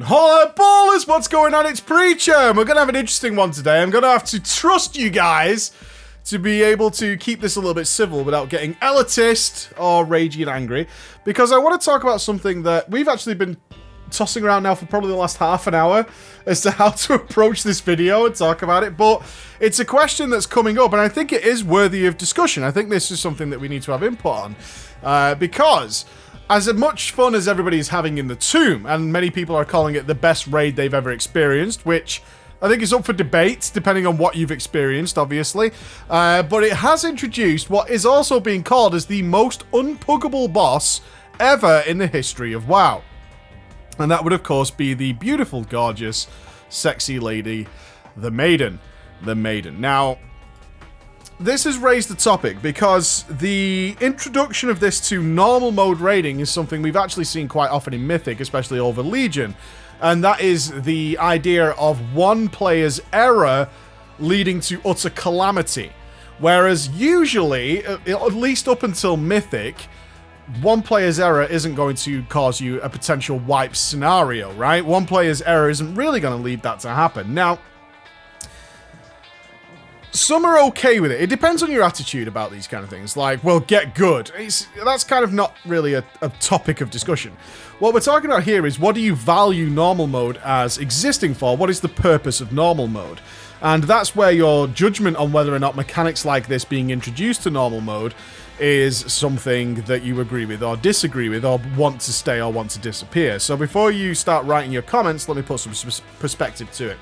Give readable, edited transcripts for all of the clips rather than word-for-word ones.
Hola ballers, what's going on? It's Preacher, and we're going to have an interesting one today. I'm going to have to trust you guys to be able to keep this a little bit civil without getting elitist or ragey and angry, because I want to talk about something that we've actually been tossing around now for probably the last half an hour as to how to approach this video and talk about it, but it's a question that's coming up, and I think it is worthy of discussion. I think this is something that we need to have input on, because as much fun as everybody's having in the Tomb, and many people are calling it the best raid they've ever experienced, which I think is up for debate, depending on what you've experienced, obviously. But it has introduced what is also being called as the most unpuggable boss ever in the history of WoW. And that would, of course, be the beautiful, gorgeous, sexy lady, the Maiden. The Maiden. Now, this has raised the topic because the introduction of this to normal mode raiding is something we've actually seen quite often in Mythic, especially over Legion. And that is the idea of one player's error leading to utter calamity. Whereas usually, at least up until Mythic, one player's error isn't going to cause you a potential wipe scenario, right? One player's error isn't really going to lead that to happen. Now, some are okay with it. It depends on your attitude about these kind of things. Like, well, get good. That's kind of not really a topic of discussion. What we're talking about here is, what do you value normal mode as existing for? What is the purpose of normal mode? And that's where your judgment on whether or not mechanics like this being introduced to normal mode is something that you agree with or disagree with, or want to stay or want to disappear. So before you start writing your comments, let me put some perspective to it.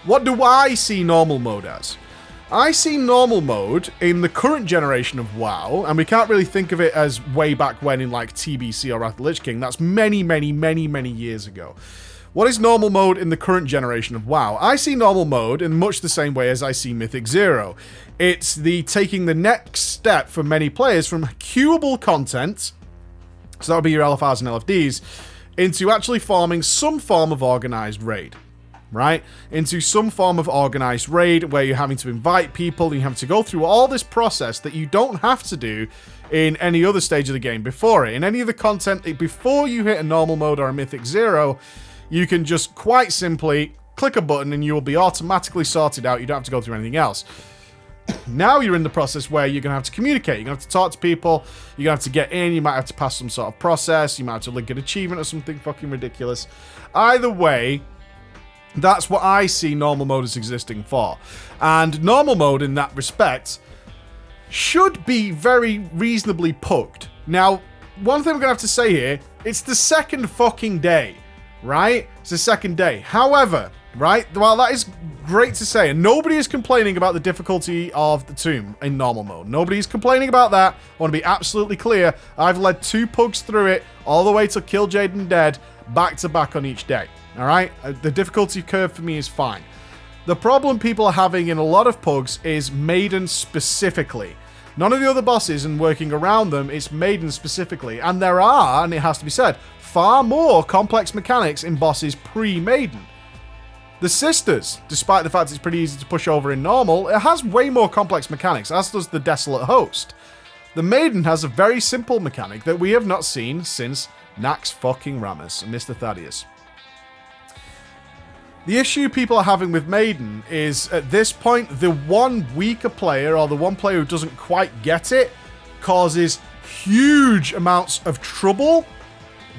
What do I see normal mode as? I see normal mode in the current generation of WoW, and we can't really think of it as way back when in like TBC or Wrath of the Lich King. That's many, many, many, many years ago. What is normal mode in the current generation of WoW? I see normal mode in much the same way as I see Mythic 0. It's the taking the next step for many players from queuable content, so that would be your LFRs and LFDs, into actually forming some form of organized raid. Right? Into some form of organized raid where you're having to invite people and you have to go through all this process that you don't have to do in any other stage of the game before it. In any of the content, before you hit a normal mode or a Mythic 0, you can just quite simply click a button and you will be automatically sorted out. You don't have to go through anything else. Now you're in the process where you're going to have to communicate. You're going to have to talk to people. You're going to have to get in. You might have to pass some sort of process. You might have to link an achievement or something fucking ridiculous. Either way, that's what I see normal mode as existing for. And normal mode in that respect should be very reasonably pugged. Now, one thing we're going to have to say here, it's the second fucking day, right? It's the second day. However, right, while that is great to say, and nobody is complaining about the difficulty of the Tomb in normal mode. Nobody's complaining about that. I want to be absolutely clear. I've led 2 pugs through it, all the way to kill Jaden dead, back to back on each day. Alright? The difficulty curve for me is fine. The problem people are having in a lot of pugs is Maiden specifically. None of the other bosses and working around them, it's Maiden specifically. And there are, and it has to be said, far more complex mechanics in bosses pre-Maiden. The Sisters, despite the fact it's pretty easy to push over in normal, it has way more complex mechanics, as does the Desolate Host. The Maiden has a very simple mechanic that we have not seen since Nax fucking Ramus and Mr. Thaddeus. The issue people are having with Maiden is, at this point, the one weaker player, or the one player who doesn't quite get it, causes huge amounts of trouble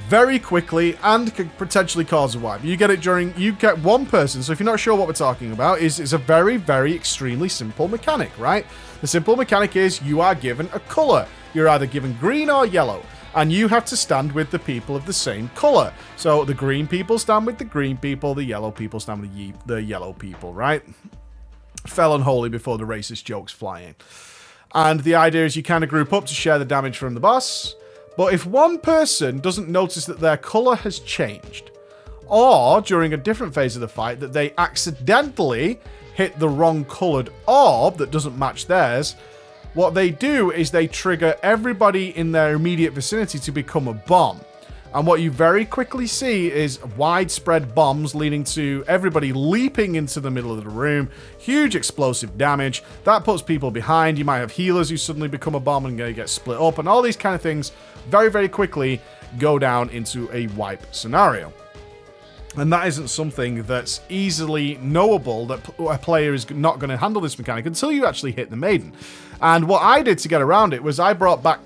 very quickly and could potentially cause a wipe. You get one person, so if you're not sure what we're talking about, it's a very, very extremely simple mechanic, right? The simple mechanic is you are given a color. You're either given green or yellow, and you have to stand with the people of the same color. So the green people stand with the green people, the yellow people stand with the yellow people, right? Fell unholy before the racist jokes fly in. And the idea is you kind of group up to share the damage from the boss. But if one person doesn't notice that their color has changed, or during a different phase of the fight that they accidentally hit the wrong colored orb that doesn't match theirs, what they do is they trigger everybody in their immediate vicinity to become a bomb. And what you very quickly see is widespread bombs leading to everybody leaping into the middle of the room, huge explosive damage. That puts people behind. You might have healers who suddenly become a bomb and get split up, and all these kind of things very, very quickly go down into a wipe scenario. And that isn't something that's easily knowable, that a player is not going to handle this mechanic until you actually hit the maiden. And what I did to get around it was I brought back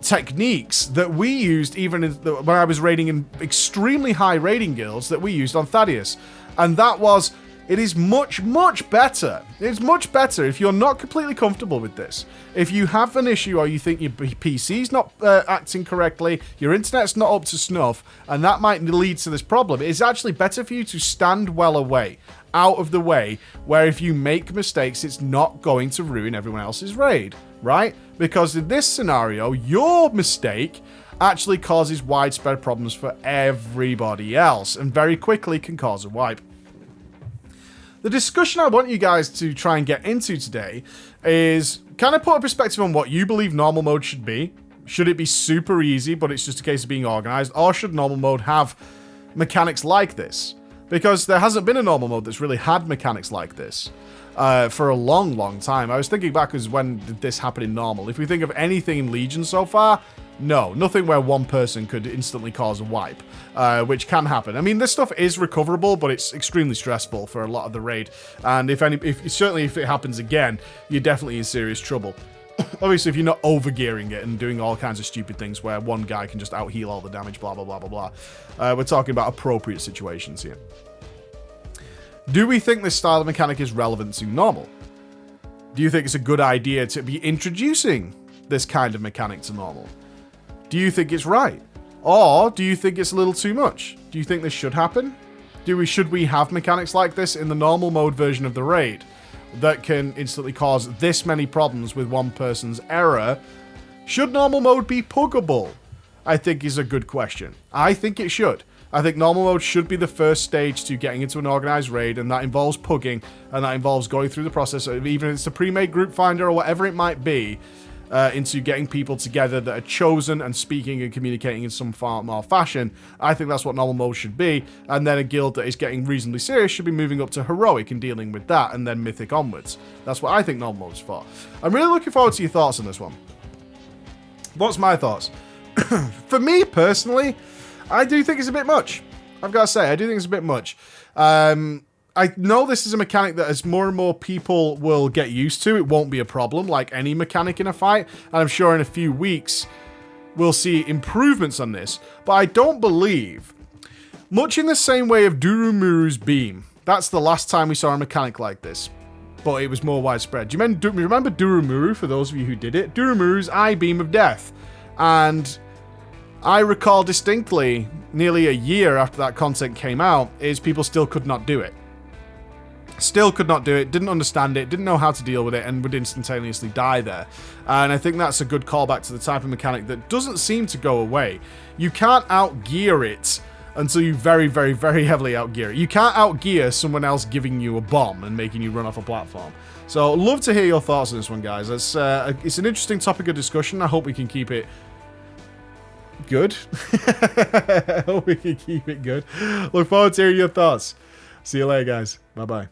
techniques that we used even when I was raiding in extremely high raiding guilds that we used on Thaddeus. And that was, it is much, much better. It's much better if you're not completely comfortable with this. If you have an issue or you think your PC's not acting correctly, your internet's not up to snuff, and that might lead to this problem, it's actually better for you to stand well away, out of the way, where if you make mistakes, it's not going to ruin everyone else's raid, right? Because in this scenario, your mistake actually causes widespread problems for everybody else, and very quickly can cause a wipe. The discussion I want you guys to try and get into today is kind of put a perspective on what you believe normal mode should be. Should it be super easy, but it's just a case of being organized? Or should normal mode have mechanics like this? Because there hasn't been a normal mode that's really had mechanics like this for a long, long time. I was thinking back as when did this happen in normal? If we think of anything in Legion so far, no, nothing where one person could instantly cause a wipe, which can happen. I mean, this stuff is recoverable, but it's extremely stressful for a lot of the raid. And certainly if it happens again, you're definitely in serious trouble. Obviously, if you're not overgearing it and doing all kinds of stupid things where one guy can just out-heal all the damage, blah, blah, blah, blah, blah. We're talking about appropriate situations here. Do we think this style of mechanic is relevant to normal? Do you think it's a good idea to be introducing this kind of mechanic to normal? Do you think it's right? Or do you think it's a little too much? Do you think this should happen? Should we have mechanics like this in the normal mode version of the raid that can instantly cause this many problems with one person's error? Should normal mode be puggable? I think is a good question. I think it should. I think normal mode should be the first stage to getting into an organized raid, and that involves pugging, and that involves going through the process of, even if it's a pre-made group finder or whatever it might be, into getting people together that are chosen and speaking and communicating in some form or fashion. I think that's what normal mode should be, and then a guild that is getting reasonably serious should be moving up to heroic and dealing with that, and then mythic onwards. That's what I think normal mode is for. I'm really looking forward to your thoughts on this one. What's my thoughts? For me, personally, I do think it's a bit much. I've got to say, I do think it's a bit much. I know this is a mechanic that as more and more people will get used to, it won't be a problem like any mechanic in a fight. And I'm sure in a few weeks, we'll see improvements on this. But I don't believe, much in the same way of Durumuru's Beam, that's the last time we saw a mechanic like this. But it was more widespread. Do you remember Durumuru, for those of you who did it? Durumuru's I-Beam of Death. And I recall distinctly, nearly a year after that content came out, is people still could not do it. Still could not do it, didn't understand it, didn't know how to deal with it, and would instantaneously die there. And I think that's a good callback to the type of mechanic that doesn't seem to go away. You can't outgear it until you very, very, very heavily outgear it. You can't outgear someone else giving you a bomb and making you run off a platform. So, love to hear your thoughts on this one, guys. It's an interesting topic of discussion. I hope we can keep it good. I hope we can keep it good. Look forward to hearing your thoughts. See you later, guys. Bye-bye.